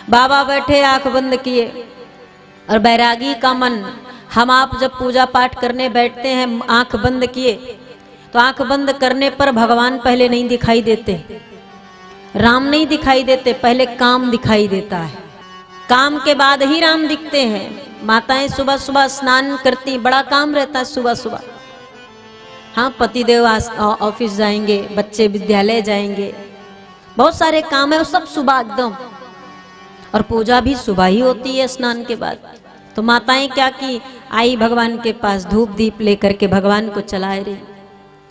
बाबा बैठे आंख बंद किए और बैरागी का मन, हम आप जब पूजा पाठ करने बैठते हैं आंख बंद किए तो आंख बंद करने पर भगवान पहले नहीं दिखाई देते, राम नहीं दिखाई देते, पहले काम दिखाई देता है, काम के बाद ही राम दिखते हैं। माताएं सुबह सुबह स्नान करती, बड़ा काम रहता है सुबह सुबह। हाँ, पतिदेव ऑफिस जाएंगे, बच्चे विद्यालय जाएंगे, बहुत सारे काम है, वो सब सुबह एकदम, और पूजा भी सुबह ही होती है स्नान के बाद। तो माताएं क्या की, आई भगवान के पास धूप दीप लेकर के भगवान को चलाए रही।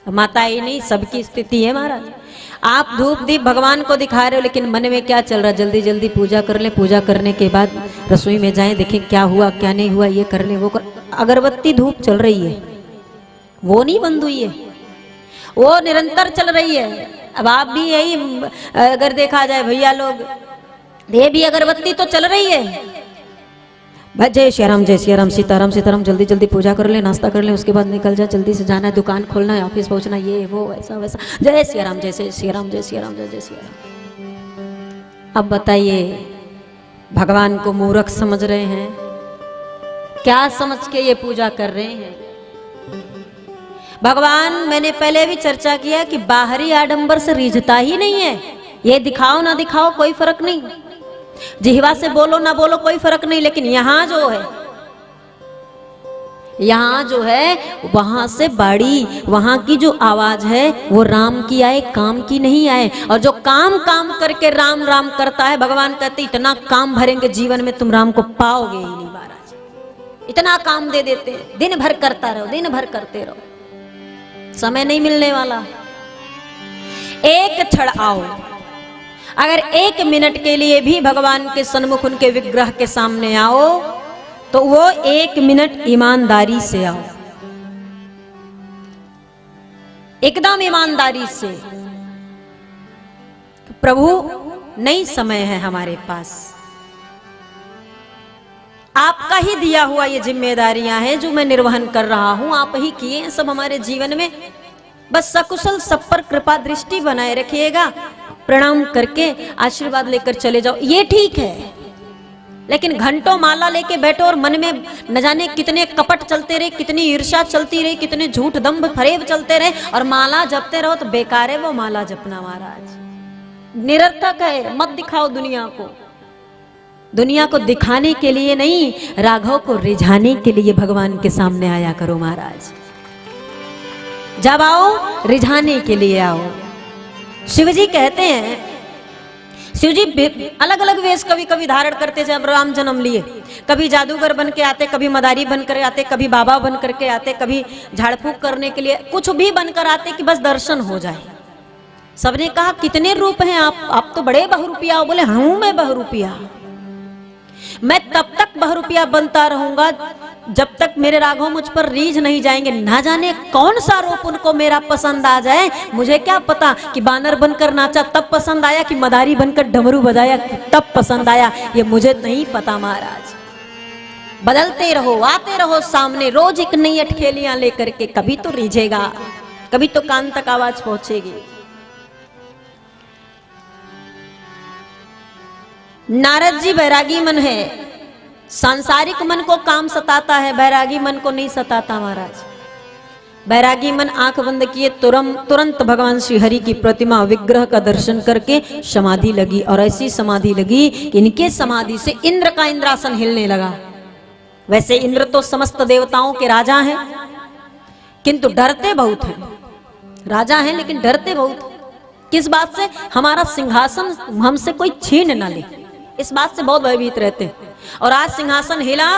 माता ही नहीं, सबकी स्थिति है महाराज। आप धूप दीप भगवान को दिखा रहे हो, लेकिन मन में क्या चल रहा, जल्दी जल्दी पूजा कर ले, पूजा करने के बाद रसोई में जाएं, देखें क्या हुआ क्या नहीं हुआ, ये कर ले वो कर। अगरबत्ती धूप चल रही है, वो नहीं बंद हुई है, वो निरंतर चल रही है। अब आप भी यही अगर देखा जाए भैया लोग, ये भी अगरबत्ती तो चल रही है। जय श्री राम, जय श्री राम, सीताराम सीताराम, जल्दी जल्दी पूजा कर ले, नाश्ता कर ले, उसके बाद निकल जा, जल्दी से जाना है, दुकान खोलना है, ऑफिस पहुंचना, ये वो ऐसा वैसा। जय श्री राम, जय श्री राम, जय श्री राम, जय श्री राम। अब बताइए, भगवान को मूर्ख समझ रहे हैं? क्या समझ के ये पूजा कर रहे हैं? भगवान, मैंने पहले भी चर्चा किया कि बाहरी आडंबर से रीझता ही नहीं है। ये दिखाओ ना दिखाओ कोई फर्क नहीं, जिह्वा से बोलो ना बोलो कोई फर्क नहीं, लेकिन यहां जो है, यहां जो है वहां से बाड़ी, वहां की जो आवाज है वो राम की आए, काम की नहीं आए। और जो काम काम करके राम राम करता है, भगवान कहते इतना काम भरेंगे जीवन में तुम राम को पाओगे ही नहीं महाराज। इतना काम दे देते हैं, दिन भर करता रहो, दिन भर करते रहो, समय नहीं मिलने वाला। एक क्षण आओ, अगर 1 मिनट के लिए भी भगवान के सन्मुख उनके विग्रह के सामने आओ तो वो 1 मिनट ईमानदारी से आओ, एकदम ईमानदारी से। प्रभु, नहीं समय है हमारे पास, आपका ही दिया हुआ ये जिम्मेदारियां हैं जो मैं निर्वहन कर रहा हूं, आप ही किए हैं सब हमारे जीवन में, बस सकुशल सब पर कृपा दृष्टि बनाए रखिएगा, प्रणाम करके आशीर्वाद लेकर चले जाओ, ये ठीक है। लेकिन घंटों माला लेके बैठो और मन में न जाने कितने कपट चलते रहे, कितनी ईर्ष्या चलती रही, कितने झूठ दंभ फरेब चलते रहे, और माला जपते रहो तो बेकार है वो माला जपना महाराज, निरर्थक है। मत दिखाओ दुनिया को, दुनिया को दिखाने के लिए नहीं, राघव को रिझाने के लिए भगवान के सामने आया करो महाराज। जब आओ रिझाने के लिए आओ। शिव जी कहते हैं, शिव जी अलग अलग वेश कभी कभी धारण करते, जब राम जन्म लिए, कभी जादूगर बन के आते, कभी मदारी बनकर आते, कभी बाबा बन करके आते, कभी झाड़ फूक करने के लिए कुछ भी बनकर आते कि बस दर्शन हो जाए। सबने कहा कितने रूप हैं आप तो बड़े बहुरूपिया हो। बोले हूं मैं बहुरूपिया, मैं तब तक बहुरूपिया बनता रहूंगा जब तक मेरे राघव मुझ पर रीझ नहीं जाएंगे। ना जाने कौन सा रूप उनको मेरा पसंद आ जाए, मुझे क्या पता कि बानर बनकर नाचा तब पसंद आया, कि मदारी बनकर डमरू बजाया तब पसंद आया, ये मुझे नहीं पता महाराज। बदलते रहो, आते रहो सामने, रोज एक नई अटखेलियां लेकर के, कभी तो रीझेगा, कभी तो कान तक आवाज पहुंचेगी। नारद जी बैरागी मन है, सांसारिक मन को काम सताता है, बैरागी मन को नहीं सताता महाराज। बैरागी मन आंख बंद किए तुरंत भगवान श्री हरि की प्रतिमा विग्रह का दर्शन करके समाधि लगी, और ऐसी समाधि लगी कि इनके समाधि से इंद्र का इंद्रासन हिलने लगा। वैसे इंद्र तो समस्त देवताओं के राजा हैं, किंतु डरते बहुत हैं। राजा हैं लेकिन डरते बहुत। किस बात से? हमारा सिंहासन हमसे कोई छीन ना ले, इस बात से बहुत भयभीत रहते हैं। और आज सिंहासन हिला,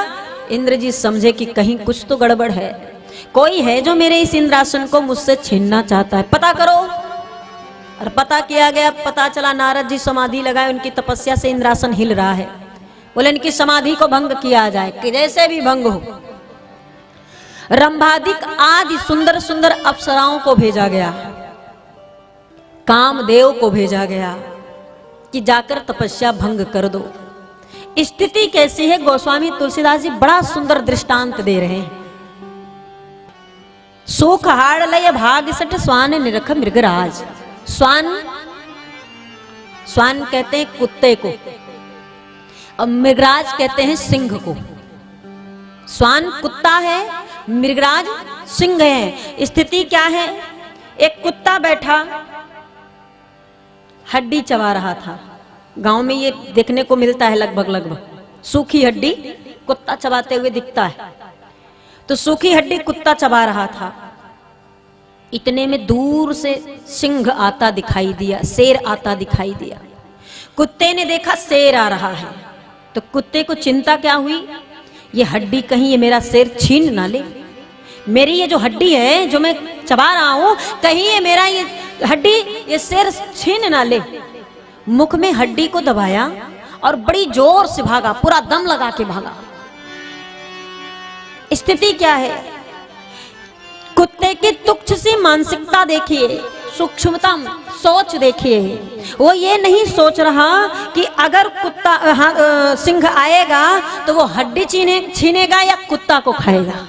इंद्र जी समझे कि कहीं कुछ तो गड़बड़ है, कोई है जो मेरे इस इंद्रासन को मुझसे छीनना चाहता है, पता करो। और पता किया गया, पता चला नारद जी समाधि लगाए, उनकी तपस्या से इंद्रासन हिल रहा है। बोले इनकी समाधि को भंग किया जाए, कि जैसे भी भंग हो। रंभादिक आदि सुंदर सुंदर अप्सराओं को भेजा गया, कामदेव को भेजा गया कि जाकर तपस्या भंग कर दो। स्थिति कैसी है? गोस्वामी तुलसीदास जी बड़ा सुंदर दृष्टांत दे रहे हैं। सुख हाड़ लय भाग सट स्वान निरख मृगराज। स्वान, स्वान कहते हैं कुत्ते को, और मृगराज कहते हैं सिंह को। श्वान कुत्ता है, मृगराज सिंह है। स्थिति क्या है? एक कुत्ता बैठा हड्डी चबा रहा था। गांव में ये देखने को मिलता है लगभग सूखी हड्डी कुत्ता चबाते हुए दिखता है। तो सूखी हड्डी कुत्ता चबा रहा था। इतने में दूर से सिंह आता दिखाई दिया, शेर आता दिखाई दिया। कुत्ते ने देखा शेर आ रहा है, तो कुत्ते को चिंता क्या हुई, ये हड्डी कहीं ये मेरा शेर छीन ना ले, मेरी ये जो हड्डी है जो मैं चबा रहा हूं, कहीं ये मेरा ये हड्डी ये शेर छीन ना ले। मुख में हड्डी को दबाया और बड़ी जोर से भागा, पूरा दम लगा के भागा। स्थिति क्या है? कुत्ते की तुच्छ सी मानसिकता देखिए, सूक्ष्मता सोच देखिए। वो ये नहीं सोच रहा कि अगर कुत्ता सिंह आएगा तो वो हड्डी छीनेगा या कुत्ता को खाएगा।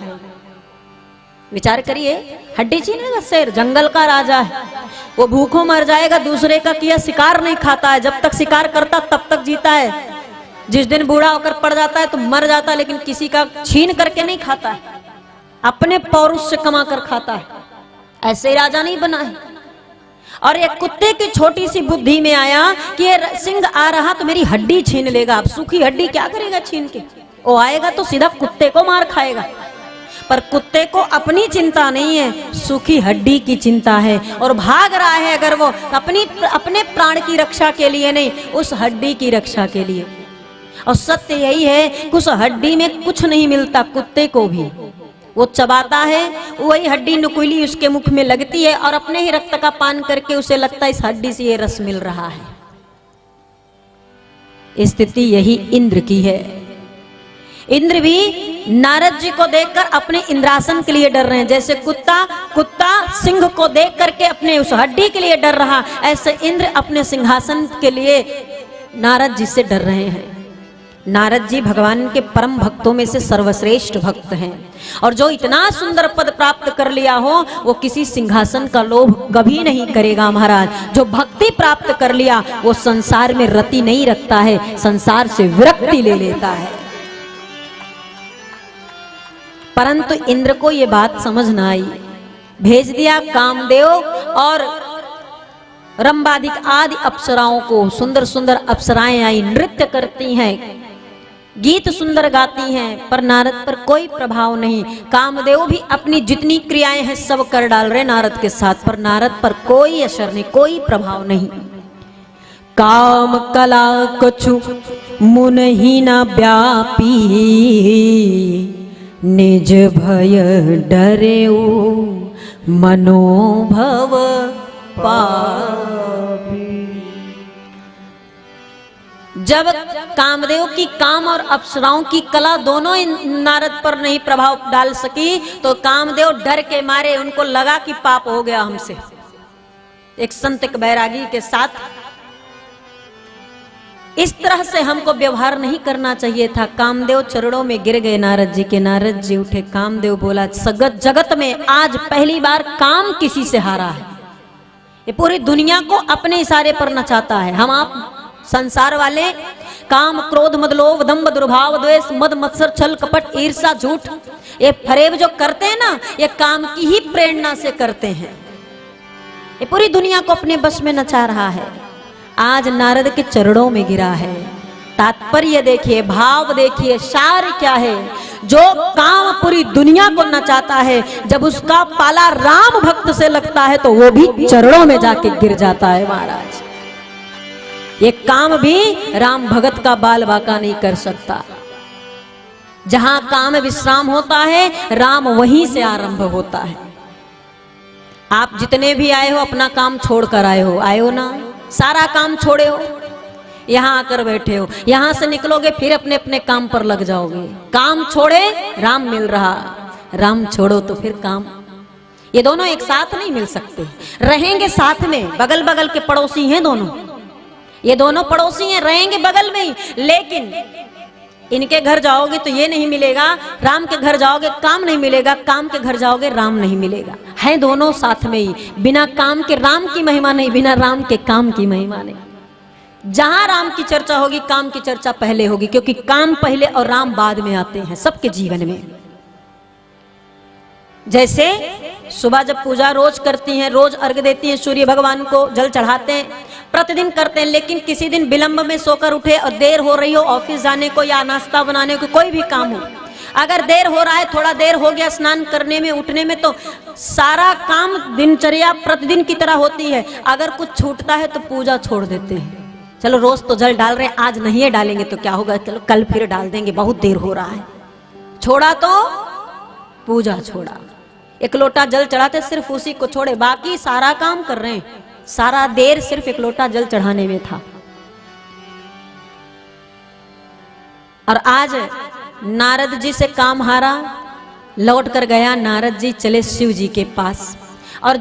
विचार करिए, हड्डी छीनेगा शेर, जंगल का राजा है, वो भूखों मर जाएगा, दूसरे का किया शिकार नहीं खाता है। जब तक शिकार करता तब तक जीता है, जिस दिन बूढ़ा होकर पड़ जाता है तो मर जाता है, लेकिन किसी का छीन करके नहीं खाता है, अपने पौरुष से कमा कर खाता है। ऐसे राजा नहीं बना है। और एक कुत्ते की छोटी सी बुद्धि में आया कि ये सिंह आ रहा तो मेरी हड्डी छीन लेगा। अब सूखी हड्डी क्या करेगा छीन के? वो आएगा तो सीधा कुत्ते को मार खाएगा। पर कुत्ते को अपनी चिंता नहीं है, सूखी हड्डी की चिंता है, और भाग रहा है अगर वो अपने प्राण की रक्षा के लिए नहीं, उस हड्डी की रक्षा के लिए। और सत्य यही है कि उस हड्डी में कुछ नहीं मिलता, कुत्ते को भी वो चबाता है, वही हड्डी नुकीली उसके मुख में लगती है और अपने ही रक्त का पान करके उसे लगता है इस हड्डी से ये रस मिल रहा है। स्थिति यही इंद्र की है। इंद्र भी नारद जी को देखकर अपने इंद्रासन के लिए डर रहे हैं। जैसे कुत्ता सिंह को देख करके अपने उस हड्डी के लिए डर रहा, ऐसे इंद्र अपने सिंहासन के लिए नारद जी से डर रहे हैं। नारद जी भगवान के परम भक्तों में से सर्वश्रेष्ठ भक्त हैं, और जो इतना सुंदर पद प्राप्त कर लिया हो वो किसी सिंहासन का लोभ कभी नहीं करेगा महाराज। जो भक्ति प्राप्त कर लिया वो संसार में रति नहीं रखता है, संसार से विरक्ति ले लेता है। परंतु इंद्र को ये बात समझ ना आई, भेज दिया कामदेव और रंबादिक आदि अप्सराओं को। सुंदर सुंदर अप्सराएं आई, नृत्य करती हैं, गीत सुंदर गाती हैं, पर नारद पर कोई प्रभाव नहीं। कामदेव भी अपनी जितनी क्रियाएं हैं सब कर डाल रहे नारद के साथ, पर नारद पर कोई असर नहीं, कोई प्रभाव नहीं। काम कला कछु मुन ही न व्यापी, निज भय डरेऊ मनोभव पापी। जब कामदेव की काम और अप्सराओं की कला दोनों नारद पर नहीं प्रभाव डाल सकी, तो कामदेव डर के मारे उनको लगा कि पाप हो गया हमसे। एक संत एक बैरागी के साथ इस तरह से हमको व्यवहार नहीं करना चाहिए था। कामदेव चरणों में गिर गए नारद जी के। नारद जी उठे, कामदेव बोला, जगत में आज पहली बार काम किसी से हारा है। ये पूरी दुनिया को अपने इशारे पर नचाता है। हम आप संसार वाले काम क्रोध मद लोभ दंभ दुर्भाव द्वेष मद मत्सर छल कपट ईर्षा झूठ, ये फरेब जो करते हैं ना, ये काम की ही प्रेरणा से करते हैं। ये पूरी दुनिया को अपने बस में नचा रहा है। आज नारद के चरणों में गिरा है। तात्पर्य देखिए, भाव देखिए, सार क्या है। जो काम पूरी दुनिया को नचाता है, जब उसका पाला राम भक्त से लगता है तो वो भी चरणों में जाके गिर जाता है महाराज। ये काम भी राम भगत का बाल बाका नहीं कर सकता। जहां काम विश्राम होता है, राम वहीं से आरंभ होता है। आप जितने भी आए हो अपना काम छोड़कर आए हो ना, सारा काम छोड़े हो, यहां आकर बैठे हो, यहां से निकलोगे फिर अपने अपने काम पर लग जाओगे। काम छोड़े राम मिल रहा, राम छोड़ो तो फिर काम। ये दोनों एक साथ नहीं मिल सकते। रहेंगे साथ में, बगल बगल के पड़ोसी हैं दोनों, ये दोनों पड़ोसी हैं, रहेंगे बगल में ही, लेकिन इनके घर जाओगे तो ये नहीं मिलेगा, राम के घर जाओगे काम नहीं मिलेगा, काम के घर जाओगे राम नहीं मिलेगा। है दोनों साथ में ही। बिना काम के राम की महिमा नहीं, बिना राम के काम की महिमा नहीं। जहां राम की चर्चा होगी काम की चर्चा पहले होगी, क्योंकि काम पहले और राम बाद में आते हैं सबके जीवन में। जैसे सुबह जब पूजा रोज करती हैं, रोज अर्घ देती हैं, सूर्य भगवान को जल चढ़ाते हैं, प्रतिदिन करते हैं, लेकिन किसी दिन विलंब में सोकर उठे और देर हो रही हो ऑफिस जाने को या नाश्ता बनाने को, कोई भी काम हो, अगर देर हो रहा है, थोड़ा देर हो गया स्नान करने में उठने में, तो सारा काम दिनचर्या प्रतिदिन की तरह होती है। अगर कुछ छूटता है तो पूजा छोड़ देते हैं। चलो रोज तो जल डाल रहे हैं, आज नहीं डालेंगे तो क्या होगा, चलो कल फिर डाल देंगे, बहुत देर हो रहा है। छोड़ा तो पूजा छोड़ा, एक लोटा जल चढ़ाते सिर्फ उसी को छोड़े, बाकी सारा काम कर रहे हैं। सारा देर सिर्फ एक लोटा जल चढ़ाने में था। और आज नारद जी से काम हारा, लौट कर गया नारद जी चले शिव जी के पास। और